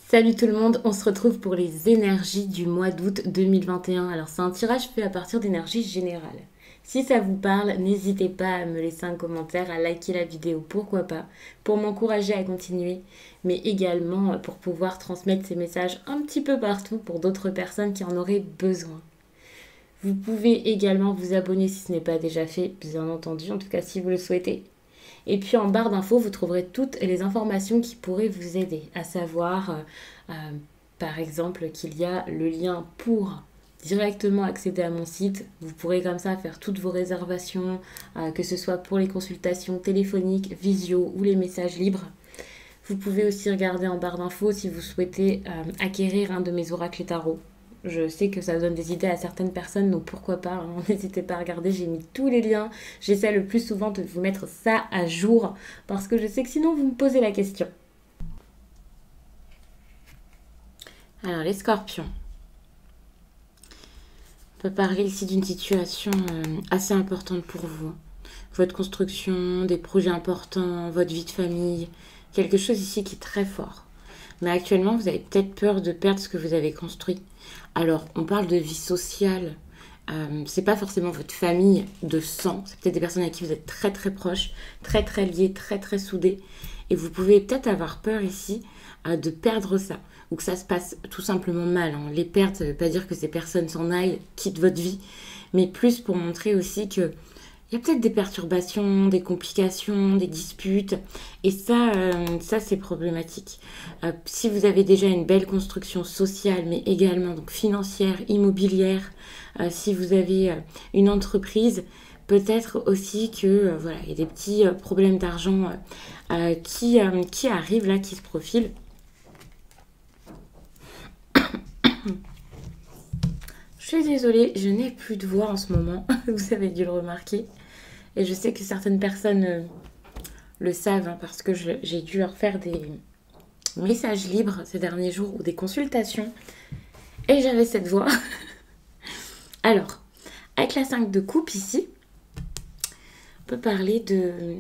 Salut tout le monde, on se retrouve pour les énergies du mois d'août 2021. Alors c'est un tirage fait à partir d'énergie générale. Si ça vous parle, n'hésitez pas à me laisser un commentaire, à liker la vidéo, pourquoi pas, pour m'encourager à continuer, mais également pour pouvoir transmettre ces messages un petit peu partout pour d'autres personnes qui en auraient besoin. Vous pouvez également vous abonner si ce n'est pas déjà fait, bien entendu, en tout cas si vous le souhaitez. Et puis en barre d'infos, vous trouverez toutes les informations qui pourraient vous aider, à savoir euh, par exemple qu'il y a le lien pour directement accéder à mon site. Vous pourrez comme ça faire toutes vos réservations, que ce soit pour les consultations téléphoniques, visio ou les messages libres. Vous pouvez aussi regarder en barre d'infos si vous souhaitez acquérir un de mes oracles et tarot. Je sais que ça donne des idées à certaines personnes, donc pourquoi pas, hein, n'hésitez pas à regarder, j'ai mis tous les liens. J'essaie le plus souvent de vous mettre ça à jour, parce que je sais que sinon vous me posez la question. Alors les scorpions. On peut parler ici d'une situation assez importante pour vous. Votre construction, des projets importants, votre vie de famille, quelque chose ici qui est très fort. Mais actuellement, vous avez peut-être peur de perdre ce que vous avez construit. Alors, on parle de vie sociale. C'est pas forcément votre famille de sang. C'est peut-être des personnes avec qui vous êtes très très proches, très très liés, très très soudés. Et vous pouvez peut-être avoir peur ici de perdre ça. Ou que ça se passe tout simplement mal. Hein. Les pertes, ça ne veut pas dire que ces personnes s'en aillent, quittent votre vie. Mais plus pour montrer aussi que il y a peut-être des perturbations, des complications, des disputes. Et ça, c'est problématique. Si vous avez déjà une belle construction sociale, mais également donc financière, immobilière, si vous avez une entreprise, peut-être aussi que voilà, il y a des petits problèmes d'argent qui arrivent là, qui se profilent. Je suis désolée, je n'ai plus de voix en ce moment. Vous avez dû le remarquer. Et je sais que certaines personnes le savent hein, parce que j'ai dû leur faire des messages libres ces derniers jours ou des consultations. Et j'avais cette voix. Alors, avec la 5 de coupe ici, on peut parler de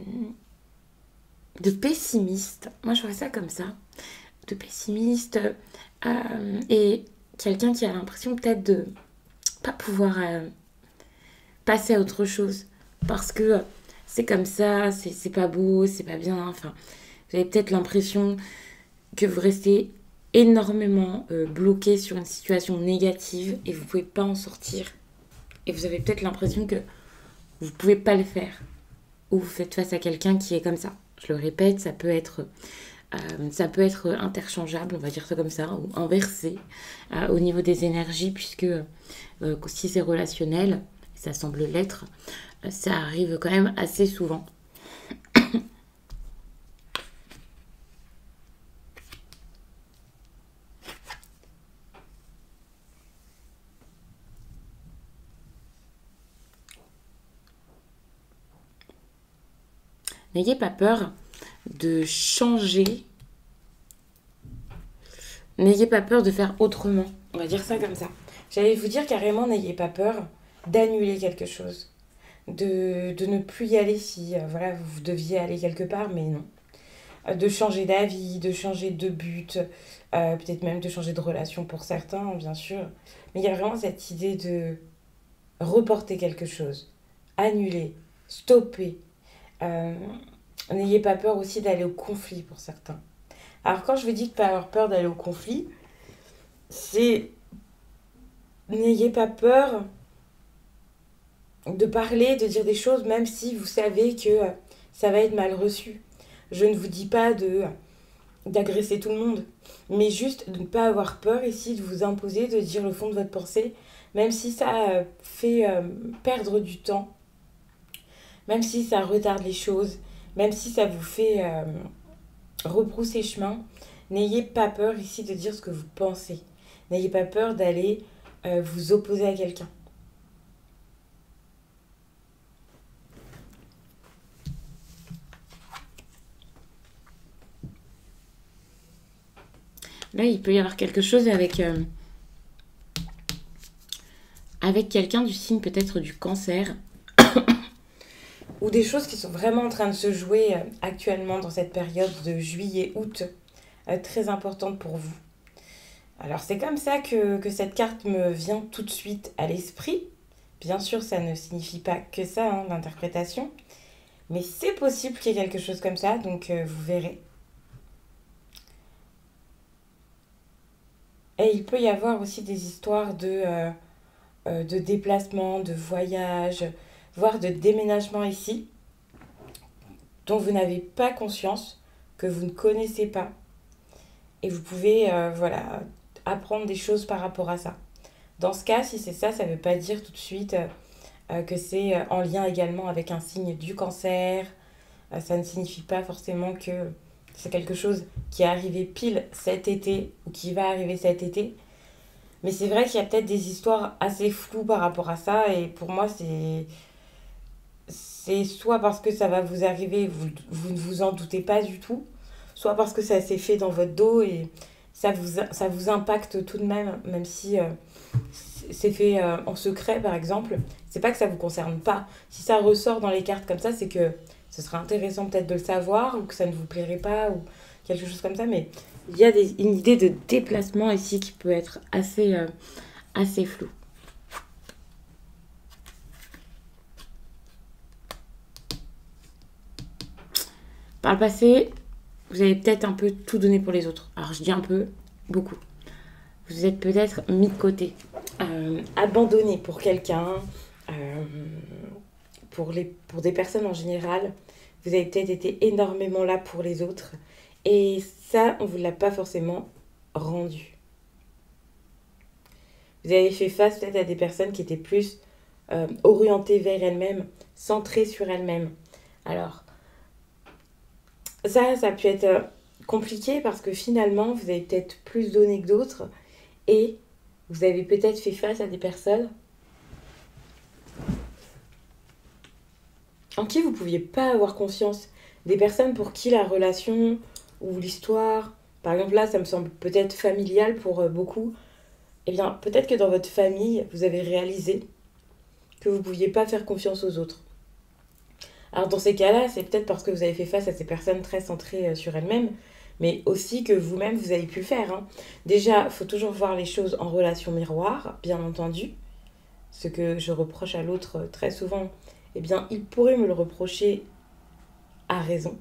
pessimiste. Moi, je vois ça comme ça. De pessimiste et quelqu'un qui a l'impression peut-être de pas pouvoir passer à autre chose. Parce que c'est comme ça, c'est pas beau, c'est pas bien. Enfin, vous avez peut-être l'impression que vous restez énormément bloqué sur une situation négative et vous pouvez pas en sortir. Et vous avez peut-être l'impression que vous pouvez pas le faire. Ou vous faites face à quelqu'un qui est comme ça. Je le répète, ça peut être interchangeable, on va dire ça comme ça, ou inversé au niveau des énergies, puisque si c'est relationnel, ça semble l'être, ça arrive quand même assez souvent. N'ayez pas peur de changer. N'ayez pas peur de faire autrement. On va dire ça comme ça. J'allais vous dire carrément, n'ayez pas peur d'annuler quelque chose. De ne plus y aller si voilà, vous deviez aller quelque part, mais non. De changer d'avis, de changer de but, peut-être même de changer de relation pour certains, bien sûr. Mais il y a vraiment cette idée de reporter quelque chose, annuler, stopper. N'ayez pas peur aussi d'aller au conflit pour certains. Alors quand je vous dis de ne pas avoir peur d'aller au conflit, c'est n'ayez pas peur de parler, de dire des choses, même si vous savez que ça va être mal reçu. Je ne vous dis pas d'agresser tout le monde, mais juste de ne pas avoir peur ici, de vous imposer, de dire le fond de votre pensée, même si ça fait perdre du temps, même si ça retarde les choses, même si ça vous fait rebrousser chemin, n'ayez pas peur ici de dire ce que vous pensez. N'ayez pas peur d'aller vous opposer à quelqu'un. Là, il peut y avoir quelque chose avec quelqu'un du signe peut-être du cancer. ou des choses qui sont vraiment en train de se jouer actuellement dans cette période de juillet-août, très importante pour vous. Alors c'est comme ça que cette carte me vient tout de suite à l'esprit. Bien sûr, ça ne signifie pas que ça, hein, l'interprétation, mais c'est possible qu'il y ait quelque chose comme ça, donc vous verrez. Et il peut y avoir aussi des histoires de déplacement, de voyage, voire de déménagement ici, dont vous n'avez pas conscience, que vous ne connaissez pas. Et vous pouvez voilà, apprendre des choses par rapport à ça. Dans ce cas, si c'est ça, ça ne veut pas dire tout de suite que c'est en lien également avec un signe du cancer. Ça ne signifie pas forcément que c'est quelque chose qui est arrivé pile cet été ou qui va arriver cet été. Mais c'est vrai qu'il y a peut-être des histoires assez floues par rapport à ça. Et pour moi, c'est soit parce que ça va vous arriver, vous ne vous en doutez pas du tout, soit parce que ça s'est fait dans votre dos et ça vous impacte tout de même, même si c'est fait en secret par exemple. C'est pas que ça vous concerne pas. Si ça ressort dans les cartes comme ça, c'est que ce serait intéressant peut-être de le savoir ou que ça ne vous plairait pas ou quelque chose comme ça. Mais il y a une idée de déplacement ici qui peut être assez floue. Par le passé, vous avez peut-être un peu tout donné pour les autres. Alors je dis un peu, beaucoup. Vous êtes peut-être mis de côté, abandonné pour quelqu'un, euh, pour des personnes en général. Vous avez peut-être été énormément là pour les autres. Et ça, on ne vous l'a pas forcément rendu. Vous avez fait face peut-être à des personnes qui étaient plus orientées vers elles-mêmes, centrées sur elles-mêmes. Alors, ça a pu être compliqué parce que finalement, vous avez peut-être plus donné que d'autres et vous avez peut-être fait face à des personnes en qui vous ne pouviez pas avoir confiance. Des personnes pour qui la relation ou l'histoire, par exemple là, ça me semble peut-être familial pour beaucoup. Eh bien, peut-être que dans votre famille, vous avez réalisé que vous ne pouviez pas faire confiance aux autres. Alors dans ces cas-là, c'est peut-être parce que vous avez fait face à ces personnes très centrées sur elles-mêmes, mais aussi que vous-même, vous avez pu le faire. Hein. Déjà, il faut toujours voir les choses en relation miroir, bien entendu. Ce que je reproche à l'autre très souvent, eh bien, il pourrait me le reprocher à raison.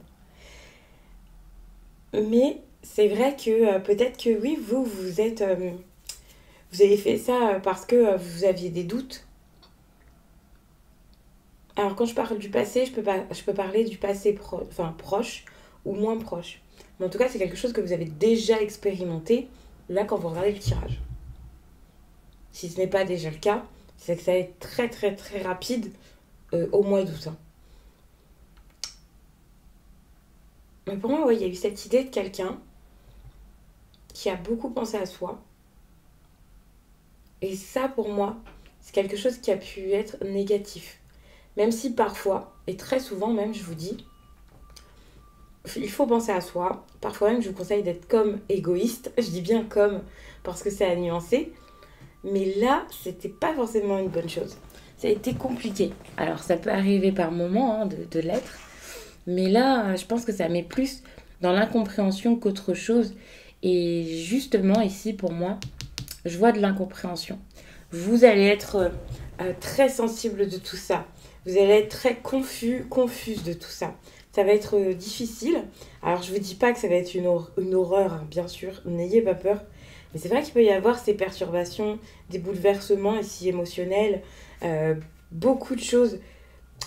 Mais c'est vrai que peut-être que oui, vous avez fait ça parce que vous aviez des doutes. Alors quand je parle du passé, je peux parler du passé proche ou moins proche. Mais en tout cas, c'est quelque chose que vous avez déjà expérimenté là quand vous regardez le tirage. Si ce n'est pas déjà le cas, c'est que ça va être très très très rapide au mois d'août. Hein. Mais pour moi, ouais, il y a eu cette idée de quelqu'un qui a beaucoup pensé à soi. Et ça, pour moi, c'est quelque chose qui a pu être négatif. Même si parfois, et très souvent même, je vous dis, il faut penser à soi. Parfois même, je vous conseille d'être comme égoïste. Je dis bien comme, parce que c'est à nuancer. Mais là, c'était pas forcément une bonne chose. Ça a été compliqué. Alors, ça peut arriver par moments hein, de l'être. Mais là, je pense que ça met plus dans l'incompréhension qu'autre chose. Et justement, ici, pour moi, je vois de l'incompréhension. Vous allez être très sensible de tout ça. Vous allez être très confuse de tout ça. Ça va être difficile. Alors, je ne vous dis pas que ça va être une horreur, hein, bien sûr. N'ayez pas peur. Mais c'est vrai qu'il peut y avoir ces perturbations, des bouleversements ici émotionnels, beaucoup de choses,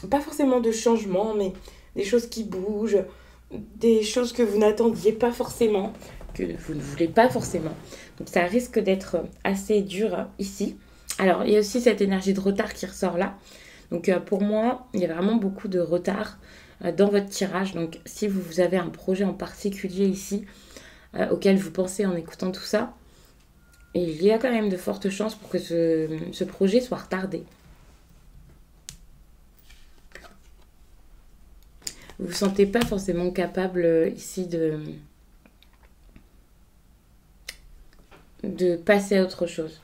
pas forcément de changements, mais des choses qui bougent, des choses que vous n'attendiez pas forcément, que vous ne voulez pas forcément. Donc ça risque d'être assez dur ici. Alors, il y a aussi cette énergie de retard qui ressort là. Donc pour moi, il y a vraiment beaucoup de retard dans votre tirage. Donc si vous avez un projet en particulier ici, auquel vous pensez en écoutant tout ça, il y a quand même de fortes chances pour que ce projet soit retardé. Vous ne vous sentez pas forcément capable ici de passer à autre chose.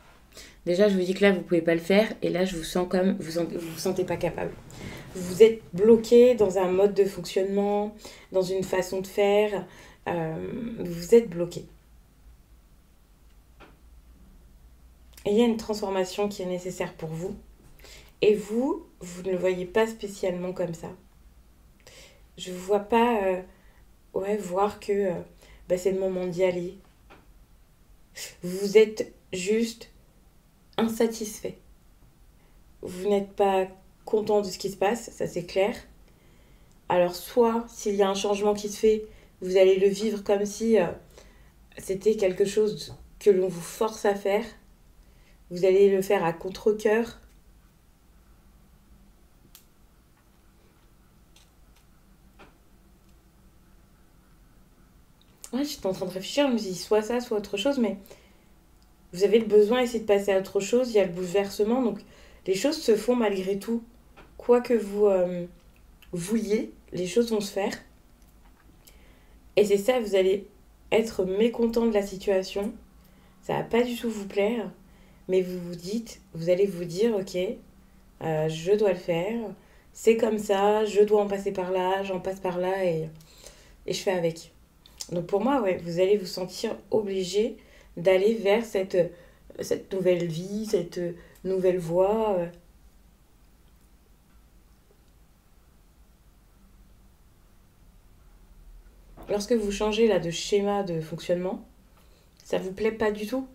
Déjà, je vous dis que là, vous ne pouvez pas le faire. Et là, je vous sens comme vous vous sentez pas capable. Vous êtes bloqué dans un mode de fonctionnement, dans une façon de faire. Vous êtes bloqué. Et il y a une transformation qui est nécessaire pour vous. Et vous ne le voyez pas spécialement comme ça. Je ne vous vois pas voir que c'est le moment d'y aller. Vous êtes juste insatisfait. Vous n'êtes pas content de ce qui se passe, ça c'est clair. Alors soit, s'il y a un changement qui se fait, vous allez le vivre comme si c'était quelque chose que l'on vous force à faire. Vous allez le faire à contre-cœur. Ouais, j'étais en train de réfléchir, je me suis dit soit ça, soit autre chose, mais vous avez le besoin d'essayer de passer à autre chose, il y a le bouleversement, donc les choses se font malgré tout. Quoi que vous vouliez, les choses vont se faire. Et c'est ça, vous allez être mécontent de la situation, ça va pas du tout vous plaire, mais vous allez vous dire, ok, je dois le faire, c'est comme ça, je dois en passer par là, j'en passe par là et je fais avec. Donc pour moi, ouais, vous allez vous sentir obligé d'aller vers cette nouvelle vie, cette nouvelle voie. Lorsque vous changez là de schéma de fonctionnement, ça vous plaît pas du tout.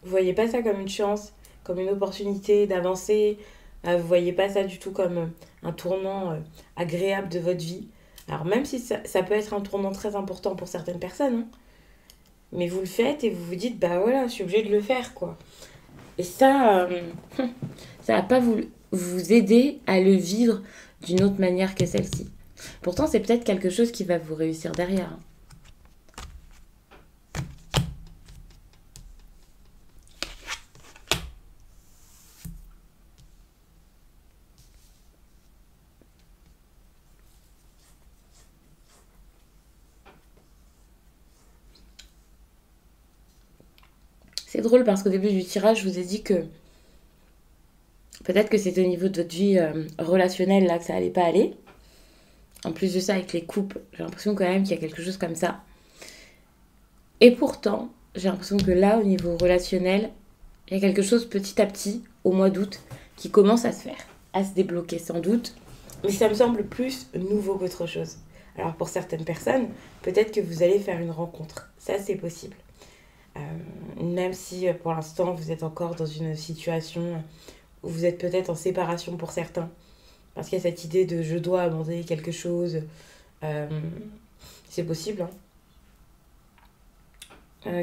Vous voyez pas ça comme une chance, comme une opportunité d'avancer. Vous voyez pas ça du tout comme un tournant agréable de votre vie. Alors même si ça peut être un tournant très important pour certaines personnes, hein, mais vous le faites et vous vous dites, bah voilà, je suis obligée de le faire, quoi. Et ça, ça va pas vous aider à le vivre d'une autre manière que celle-ci. Pourtant, c'est peut-être quelque chose qui va vous réussir derrière, hein. C'est drôle parce qu'au début du tirage, je vous ai dit que peut-être que c'était au niveau de votre vie relationnelle là que ça allait pas aller. En plus de ça, avec les couples, j'ai l'impression quand même qu'il y a quelque chose comme ça. Et pourtant, j'ai l'impression que là, au niveau relationnel, il y a quelque chose petit à petit, au mois d'août, qui commence à se faire, à se débloquer sans doute. Mais ça me semble plus nouveau qu'autre chose. Alors pour certaines personnes, peut-être que vous allez faire une rencontre. Ça, c'est possible. Même si pour l'instant, vous êtes encore dans une situation où vous êtes peut-être en séparation pour certains. Parce qu'il y a cette idée de je dois abandonner quelque chose. Euh, c'est possible, hein.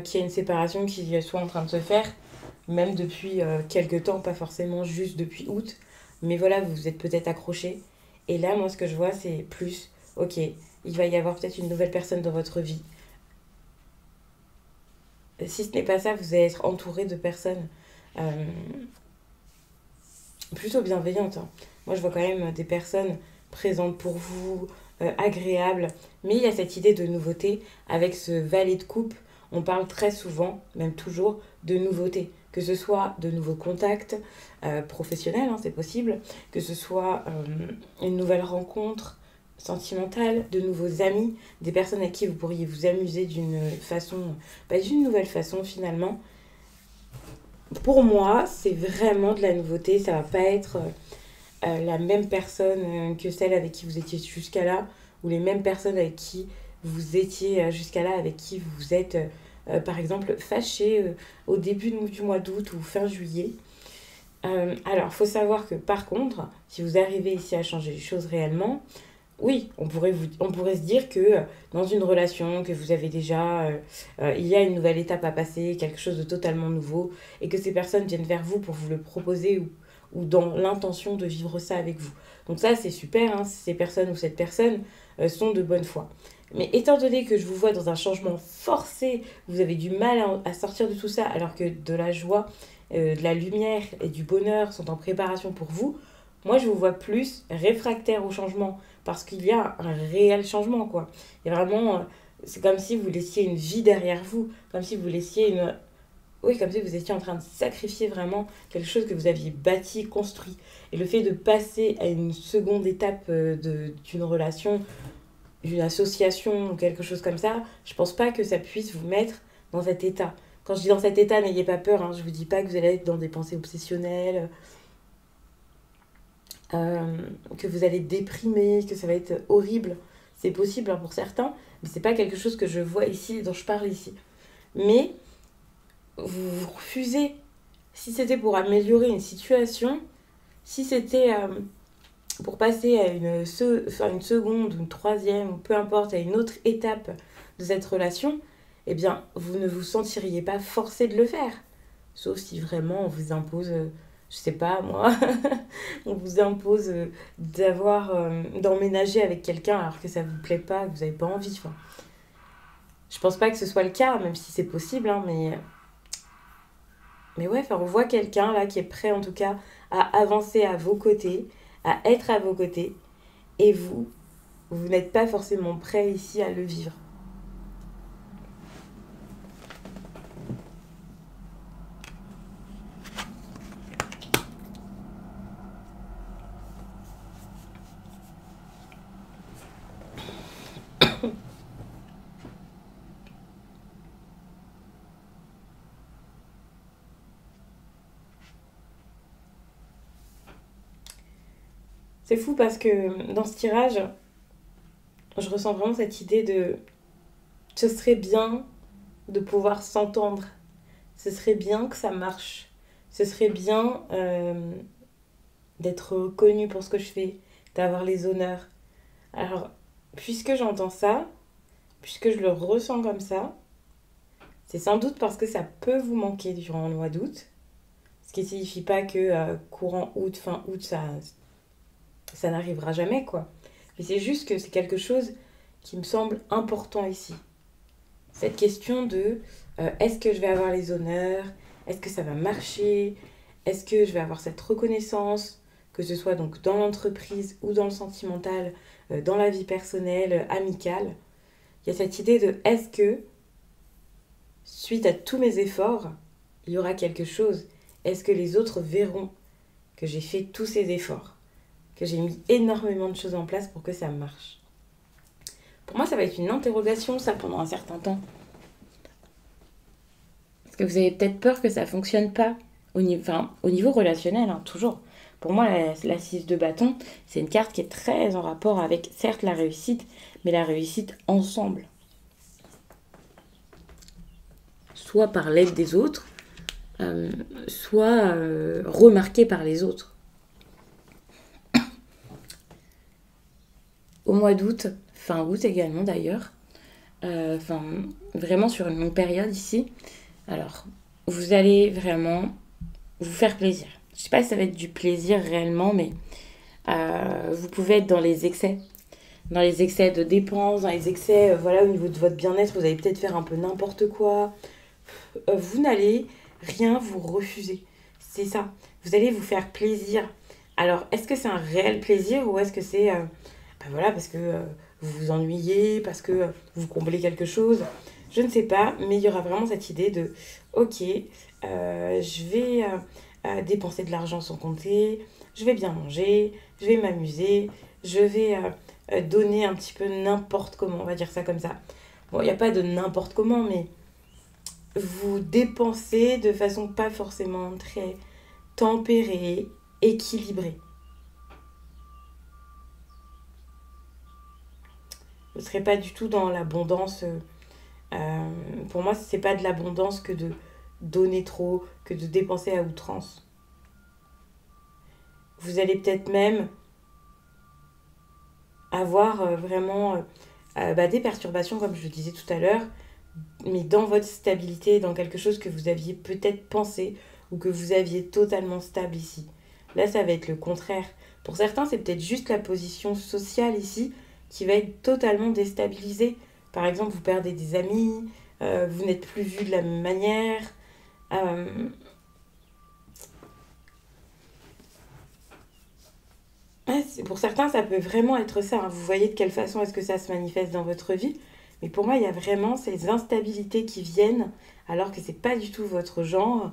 Qu'il y ait une séparation qui soit en train de se faire, même depuis quelques temps, pas forcément juste depuis août. Mais voilà, vous vous êtes peut-être accroché. Et là, moi, ce que je vois, c'est plus, ok, il va y avoir peut-être une nouvelle personne dans votre vie. Si ce n'est pas ça, vous allez être entouré de personnes euh, plutôt bienveillantes, hein. Moi, je vois quand même des personnes présentes pour vous, agréables. Mais il y a cette idée de nouveauté. Avec ce valet de coupe, on parle très souvent, même toujours, de nouveauté. Que ce soit de nouveaux contacts professionnels, hein, c'est possible. Que ce soit une nouvelle rencontre sentimentale, de nouveaux amis, des personnes à qui vous pourriez vous amuser d'une nouvelle façon finalement. Pour moi, c'est vraiment de la nouveauté. Ça va pas être la même personne que celle avec qui vous étiez jusqu'à là, ou les mêmes personnes avec qui vous étiez jusqu'à là, avec qui vous êtes, par exemple, fâché au début du mois d'août ou fin juillet. Alors, il faut savoir que par contre, si vous arrivez ici à changer les choses réellement, oui, on pourrait se dire que dans une relation que vous avez déjà, il y a une nouvelle étape à passer, quelque chose de totalement nouveau, et que ces personnes viennent vers vous pour vous le proposer ou dans l'intention de vivre ça avec vous. Donc ça, c'est super, hein, si ces personnes ou cette personne sont de bonne foi. Mais étant donné que je vous vois dans un changement forcé, vous avez du mal à sortir de tout ça, alors que de la joie, de la lumière et du bonheur sont en préparation pour vous, moi je vous vois plus réfractaire au changement parce qu'il y a un réel changement, quoi. Il y a vraiment, c'est comme si vous laissiez une vie derrière vous, comme si vous laissiez Oui, comme si vous étiez en train de sacrifier vraiment quelque chose que vous aviez bâti, construit. Et le fait de passer à une seconde étape d'une relation, d'une association ou quelque chose comme ça, je pense pas que ça puisse vous mettre dans cet état. Quand je dis dans cet état, n'ayez pas peur, hein, je vous dis pas que vous allez être dans des pensées obsessionnelles, euh, que vous allez déprimer, que ça va être horrible. C'est possible hein, pour certains, mais c'est pas quelque chose que je vois ici, dont je parle ici. Mais vous refusez, si c'était pour améliorer une situation, si c'était pour passer à une seconde, une troisième, ou peu importe, à une autre étape de cette relation, eh bien, vous ne vous sentiriez pas forcé de le faire. Sauf si vraiment on vous impose, je sais pas moi, on vous impose d'emménager avec quelqu'un alors que ça vous plaît pas, que vous n'avez pas envie. Enfin, je pense pas que ce soit le cas, même si c'est possible, hein, mais ouais, enfin, on voit quelqu'un là qui est prêt en tout cas à avancer à vos côtés, à être à vos côtés, et vous n'êtes pas forcément prêt ici à le vivre. C'est fou parce que dans ce tirage, je ressens vraiment cette idée de ce serait bien de pouvoir s'entendre, ce serait bien que ça marche, ce serait bien d'être reconnu pour ce que je fais, d'avoir les honneurs. Alors, puisque j'entends ça, puisque je le ressens comme ça, c'est sans doute parce que ça peut vous manquer durant le mois d'août. Ce qui ne signifie pas que courant août, fin août, ça n'arrivera jamais, quoi. Mais c'est juste que c'est quelque chose qui me semble important ici. Cette question de est-ce que je vais avoir les honneurs? Est-ce que ça va marcher? Est-ce que je vais avoir cette reconnaissance? Que ce soit donc dans l'entreprise ou dans le sentimental, dans la vie personnelle, amicale. Il y a cette idée de est-ce que, suite à tous mes efforts, il y aura quelque chose? Est-ce que les autres verront que j'ai fait tous ces efforts? Que j'ai mis énormément de choses en place pour que ça marche? Pour moi, ça va être une interrogation, ça, pendant un certain temps. Parce que vous avez peut-être peur que ça ne fonctionne pas au niveau relationnel, hein, toujours. Pour moi, la 6 de bâton, c'est une carte qui est très en rapport avec, certes, la réussite, mais la réussite ensemble. Soit par l'aide des autres, soit remarquée par les autres. Au mois d'août, fin août également d'ailleurs, enfin vraiment sur une longue période ici, alors vous allez vraiment vous faire plaisir. Je sais pas si ça va être du plaisir réellement, mais vous pouvez être dans les excès de dépenses, dans les excès, voilà, au niveau de votre bien-être, vous allez peut-être faire un peu n'importe quoi. Vous n'allez rien vous refuser. C'est ça. Vous allez vous faire plaisir. Alors, est-ce que c'est un réel plaisir ou est-ce que c'est, ben voilà, parce que vous vous ennuyez, parce que vous comblez quelque chose? Je ne sais pas, mais il y aura vraiment cette idée de, ok, je vais dépenser de l'argent sans compter, je vais bien manger, je vais m'amuser, je vais donner un petit peu n'importe comment, on va dire ça comme ça. Bon, il n'y a pas de n'importe comment, mais vous dépensez de façon pas forcément très tempérée, équilibrée. Vous ne serez pas du tout dans l'abondance. Pour moi, c'est pas de l'abondance que de donner trop, que de dépenser à outrance. Vous allez peut-être même avoir vraiment des perturbations, comme je le disais tout à l'heure, mais dans votre stabilité, dans quelque chose que vous aviez peut-être pensé ou que vous aviez totalement stable ici. Là, ça va être le contraire. Pour certains, c'est peut-être juste la position sociale ici qui va être totalement déstabilisée. Par exemple, vous perdez des amis, vous n'êtes plus vu de la même manière. Euh, ouais, pour certains, ça peut vraiment être ça, hein. Vous voyez de quelle façon est-ce que ça se manifeste dans votre vie. Mais pour moi, il y a vraiment ces instabilités qui viennent alors que c'est pas du tout votre genre.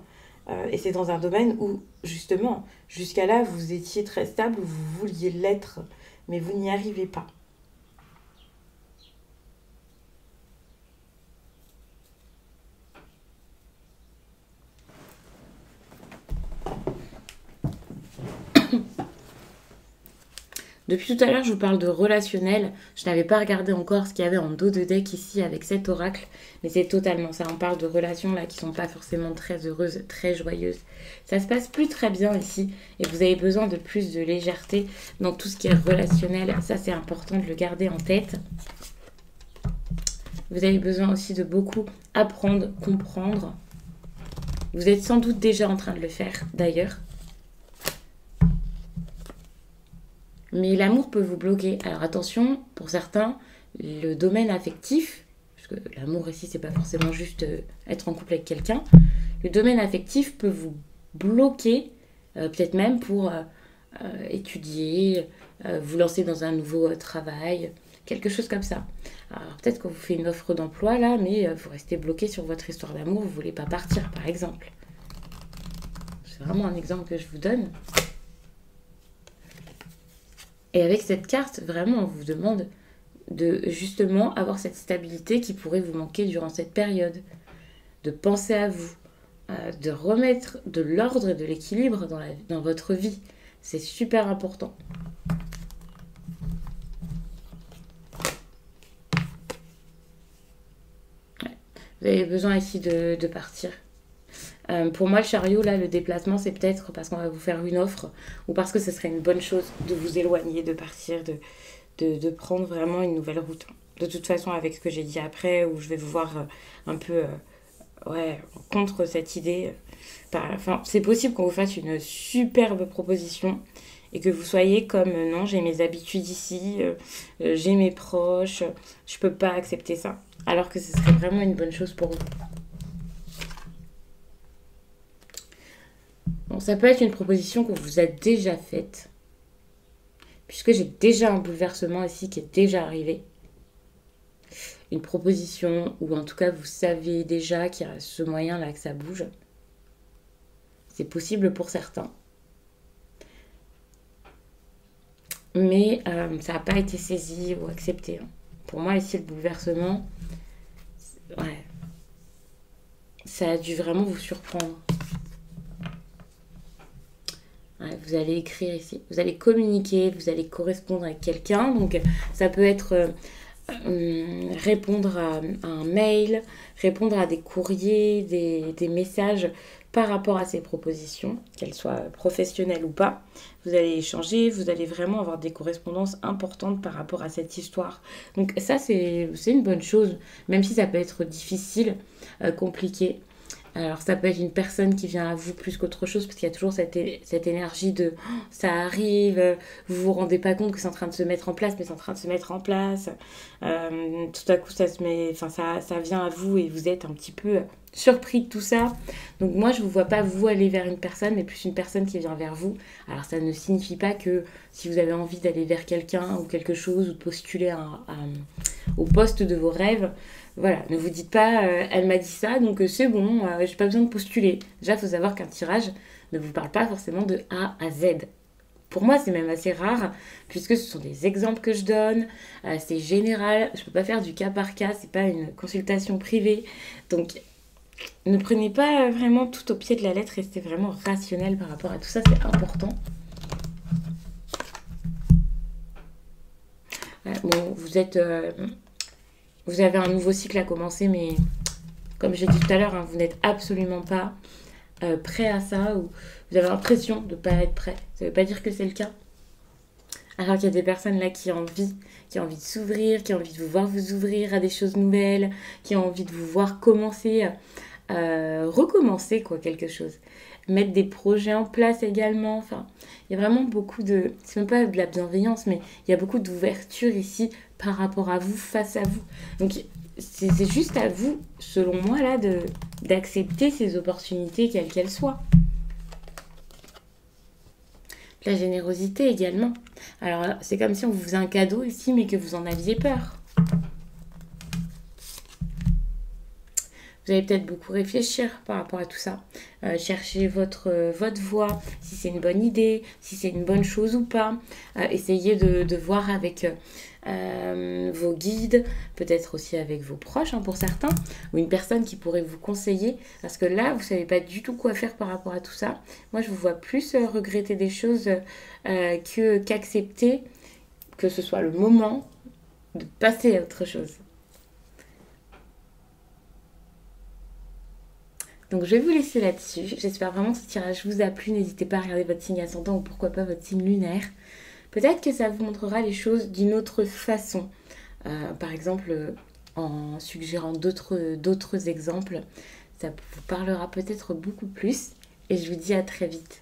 Et c'est dans un domaine où, justement, jusqu'à là, vous étiez très stable, vous vouliez l'être, mais vous n'y arrivez pas. Depuis tout à l'heure, je vous parle de relationnel. Je n'avais pas regardé encore ce qu'il y avait en dos de deck ici avec cet oracle, mais c'est totalement ça. On parle de relations là qui sont pas forcément très heureuses, très joyeuses. Ça se passe plus très bien ici et vous avez besoin de plus de légèreté dans tout ce qui est relationnel. Ça, c'est important de le garder en tête. Vous avez besoin aussi de beaucoup apprendre, comprendre. Vous êtes sans doute déjà en train de le faire d'ailleurs. Mais l'amour peut vous bloquer. Alors attention, pour certains, le domaine affectif, parce que l'amour ici, c'est pas forcément juste être en couple avec quelqu'un, le domaine affectif peut vous bloquer, peut-être même pour étudier, vous lancer dans un nouveau travail, quelque chose comme ça. Alors peut-être qu'on vous fait une offre d'emploi là, mais vous restez bloqué sur votre histoire d'amour, vous voulez pas partir par exemple. C'est vraiment un exemple que je vous donne. Et avec cette carte, vraiment, on vous demande de justement avoir cette stabilité qui pourrait vous manquer durant cette période. De penser à vous, de remettre de l'ordre et de l'équilibre dans votre vie. C'est super important. Ouais. Vous avez besoin ici de partir. Pour moi, le chariot, là, le déplacement, c'est peut-être parce qu'on va vous faire une offre ou parce que ce serait une bonne chose de vous éloigner, de partir, de prendre vraiment une nouvelle route. De toute façon, avec ce que j'ai dit après, où je vais vous voir un peu contre cette idée. Enfin, c'est possible qu'on vous fasse une superbe proposition et que vous soyez comme non, j'ai mes habitudes ici, j'ai mes proches, je peux pas accepter ça. Alors que ce serait vraiment une bonne chose pour vous. Bon, ça peut être une proposition qu'on vous a déjà faite, puisque j'ai déjà un bouleversement ici qui est déjà arrivé. Une proposition, ou en tout cas vous savez déjà qu'il y a ce moyen-là que ça bouge. C'est possible pour certains. Mais ça n'a pas été saisi ou accepté. Pour moi, ici, le bouleversement, ouais, ça a dû vraiment vous surprendre. Vous allez écrire ici, vous allez communiquer, vous allez correspondre avec quelqu'un. Donc ça peut être répondre à un mail, répondre à des courriers, des messages par rapport à ces propositions, qu'elles soient professionnelles ou pas. Vous allez échanger, vous allez vraiment avoir des correspondances importantes par rapport à cette histoire. Donc ça, c'est une bonne chose, même si ça peut être difficile, compliqué. Alors ça peut être une personne qui vient à vous plus qu'autre chose parce qu'il y a toujours cette énergie de oh, ça arrive, vous vous rendez pas compte que c'est en train de se mettre en place, mais c'est en train de se mettre en place. Tout à coup ça se met, enfin ça vient à vous et vous êtes un petit peu surpris de tout ça. Donc moi je vous vois pas vous aller vers une personne, mais plus une personne qui vient vers vous. Alors ça ne signifie pas que si vous avez envie d'aller vers quelqu'un ou quelque chose ou de postuler au poste de vos rêves. Voilà, ne vous dites pas elle m'a dit ça, donc c'est bon, j'ai pas besoin de postuler. Déjà, il faut savoir qu'un tirage ne vous parle pas forcément de A à Z. Pour moi, c'est même assez rare, puisque ce sont des exemples que je donne, c'est général, je peux pas faire du cas par cas, c'est pas une consultation privée. Donc, ne prenez pas vraiment tout au pied de la lettre, restez vraiment rationnel par rapport à tout ça, c'est important. Bon, vous avez un nouveau cycle à commencer, mais comme j'ai dit tout à l'heure, vous n'êtes absolument pas prêt à ça, ou vous avez l'impression de ne pas être prêt. Ça ne veut pas dire que c'est le cas. Alors qu'il y a des personnes là qui ont envie de s'ouvrir, qui ont envie de vous voir vous ouvrir à des choses nouvelles, qui ont envie de vous voir commencer, recommencer quelque chose. Mettre des projets en place également. Enfin, il y a vraiment beaucoup de... C'est même pas de la bienveillance, mais il y a beaucoup d'ouverture ici par rapport à vous, face à vous. Donc, c'est juste à vous, selon moi, là, d'accepter ces opportunités, quelles qu'elles soient. La générosité également. Alors, c'est comme si on vous faisait un cadeau ici, mais que vous en aviez peur. Vous allez peut-être beaucoup réfléchir par rapport à tout ça. Chercher votre voie, si c'est une bonne idée, si c'est une bonne chose ou pas. Essayez de voir avec vos guides, peut-être aussi avec vos proches pour certains, ou une personne qui pourrait vous conseiller. Parce que là, vous ne savez pas du tout quoi faire par rapport à tout ça. Moi, je vous vois plus regretter des choses qu'accepter que ce soit le moment de passer à autre chose. Donc je vais vous laisser là-dessus. J'espère vraiment que ce tirage vous a plu. N'hésitez pas à regarder votre signe ascendant ou pourquoi pas votre signe lunaire. Peut-être que ça vous montrera les choses d'une autre façon. Par exemple, en suggérant d'autres exemples, ça vous parlera peut-être beaucoup plus. Et je vous dis à très vite.